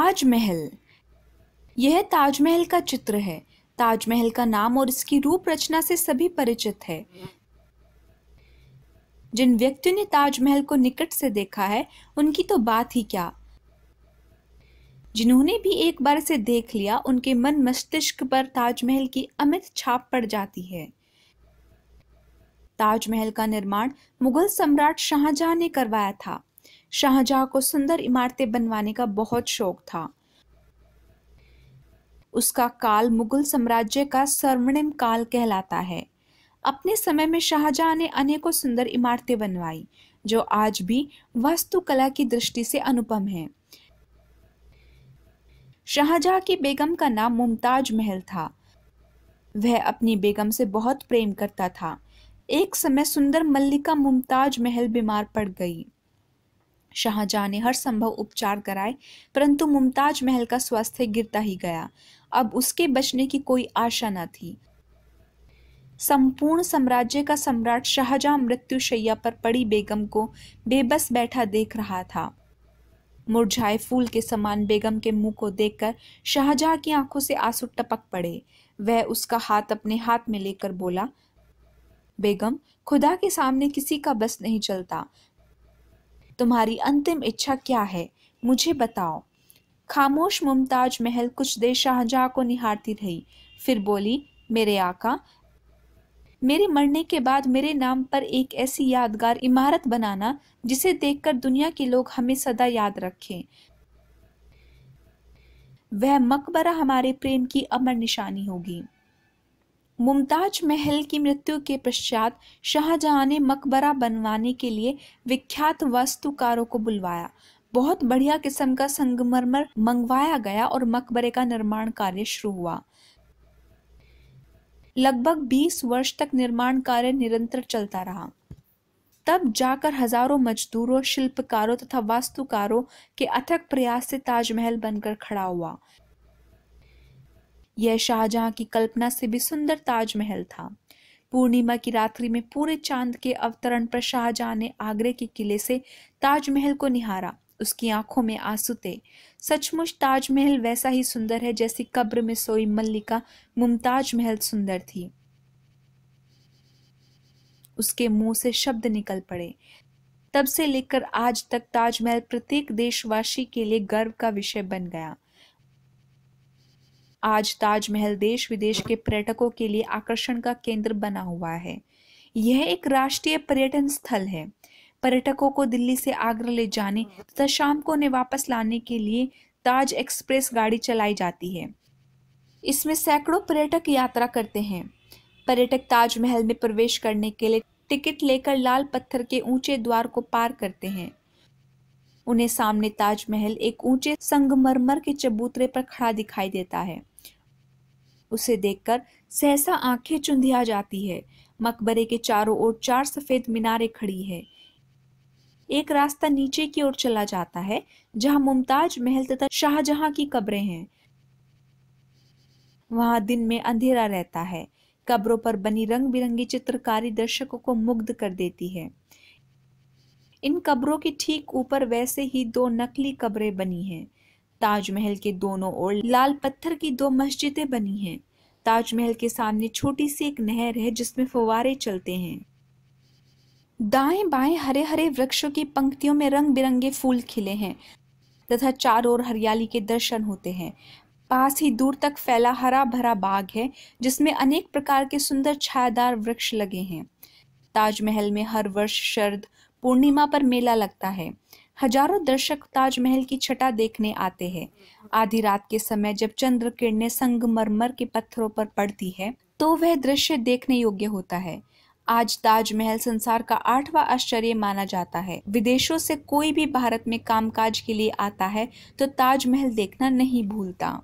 ताजमहल। यह ताजमहल का चित्र है। ताजमहल का नाम और इसकी रूप रचना से सभी परिचित है। जिन व्यक्तियों ने ताजमहल को निकट से देखा है उनकी तो बात ही क्या। जिन्होंने भी एक बार इसे देख लिया उनके मन मस्तिष्क पर ताजमहल की अमिट छाप पड़ जाती है। ताजमहल का निर्माण मुगल सम्राट शाहजहां ने करवाया था। शाहजहां को सुंदर इमारतें बनवाने का बहुत शौक था। उसका काल मुगल साम्राज्य का स्वर्णिम काल कहलाता है। अपने समय में शाहजहां ने अनेकों सुंदर इमारतें बनवाई जो आज भी वास्तुकला की दृष्टि से अनुपम हैं। शाहजहां की बेगम का नाम मुमताज महल था। वह अपनी बेगम से बहुत प्रेम करता था। एक समय सुंदर मल्लिका मुमताज महल बीमार पड़ गई। शाहजहां ने हर संभव उपचार कराए परंतु मुमताज महल का स्वास्थ्य गिरता ही गया। अब उसके बचने की कोई आशा न थी। संपूर्ण साम्राज्य का सम्राट शाहजहां मृत्युशैया पर पड़ी बेगम को बेबस बैठा देख रहा था। मुरझाए फूल के समान बेगम के मुंह को देखकर शाहजहां की आंखों से आंसू टपक पड़े। वह उसका हाथ अपने हाथ में लेकर बोला, बेगम, खुदा के सामने किसी का बस नहीं चलता। तुम्हारी अंतिम इच्छा क्या है, मुझे बताओ। खामोश मुमताज महल कुछ देर शाहजहां को निहारती रही, फिर बोली, मेरे आका, मेरे मरने के बाद मेरे नाम पर एक ऐसी यादगार इमारत बनाना जिसे देखकर दुनिया के लोग हमें सदा याद रखें। वह मकबरा हमारे प्रेम की अमर निशानी होगी। मुमताज महल की मृत्यु के पश्चात शाहजहां ने मकबरा बनवाने के लिए विख्यात वास्तुकारों को बुलवाया। बहुत बढ़िया किस्म का संगमरमर मंगवाया गया और मकबरे का निर्माण कार्य शुरू हुआ। लगभग 20 वर्ष तक निर्माण कार्य निरंतर चलता रहा। तब जाकर हजारों मजदूरों, शिल्पकारों तथा वास्तुकारों के अथक प्रयास से ताजमहल बनकर खड़ा हुआ। यह शाहजहां की कल्पना से भी सुंदर ताजमहल था। पूर्णिमा की रात्रि में पूरे चांद के अवतरण पर शाहजहां ने आगरे के किले से ताजमहल को निहारा। उसकी आंखों में आंसू थे। सचमुच ताजमहल वैसा ही सुंदर है जैसी कब्र में सोई मल्लिका मुमताज महल सुंदर थी। उसके मुंह से शब्द निकल पड़े। तब से लेकर आज तक ताजमहल प्रत्येक देशवासी के लिए गर्व का विषय बन गया। आज ताजमहल देश विदेश के पर्यटकों के लिए आकर्षण का केंद्र बना हुआ है। यह एक राष्ट्रीय पर्यटन स्थल है। पर्यटकों को दिल्ली से आगरा ले जाने तथा शाम को उन्हें वापस लाने के लिए ताज एक्सप्रेस गाड़ी चलाई जाती है। इसमें सैकड़ों पर्यटक यात्रा करते हैं। पर्यटक ताजमहल में प्रवेश करने के लिए टिकट लेकर लाल पत्थर के ऊंचे द्वार को पार करते हैं। उन्हें सामने ताजमहल एक ऊंचे संगमरमर के चबूतरे पर खड़ा दिखाई देता है। उसे देखकर सहसा आंखें चुंधिया जाती है। मकबरे के चारों ओर 4 सफेद मीनारें खड़ी है। एक रास्ता नीचे की ओर चला जाता है जहां मुमताज महल तथा शाहजहां की कब्रें हैं। वहां दिन में अंधेरा रहता है। कब्रों पर बनी रंग बिरंगी चित्रकारी दर्शकों को मुग्ध कर देती है। इन कब्रों के ठीक ऊपर वैसे ही 2 नकली कब्रें बनी हैं। ताजमहल के दोनों ओर लाल पत्थर की 2 मस्जिदें बनी हैं। ताजमहल के सामने छोटी सी एक नहर है जिसमें फव्वारे चलते हैं। दाएं बाएं हरे हरे वृक्षों की पंक्तियों में रंग बिरंगे फूल खिले हैं तथा चारों ओर हरियाली के दर्शन होते हैं। पास ही दूर तक फैला हरा भरा बाग है जिसमें अनेक प्रकार के सुंदर छायादार वृक्ष लगे हैं। ताजमहल में हर वर्ष शरद पूर्णिमा पर मेला लगता है। हजारों दर्शक ताजमहल की छटा देखने आते हैं। आधी रात के समय जब चंद्र किरणें संगमरमर के पत्थरों पर पड़ती है तो वह दृश्य देखने योग्य होता है। आज ताजमहल संसार का 8वां आश्चर्य माना जाता है। विदेशों से कोई भी भारत में कामकाज के लिए आता है तो ताजमहल देखना नहीं भूलता।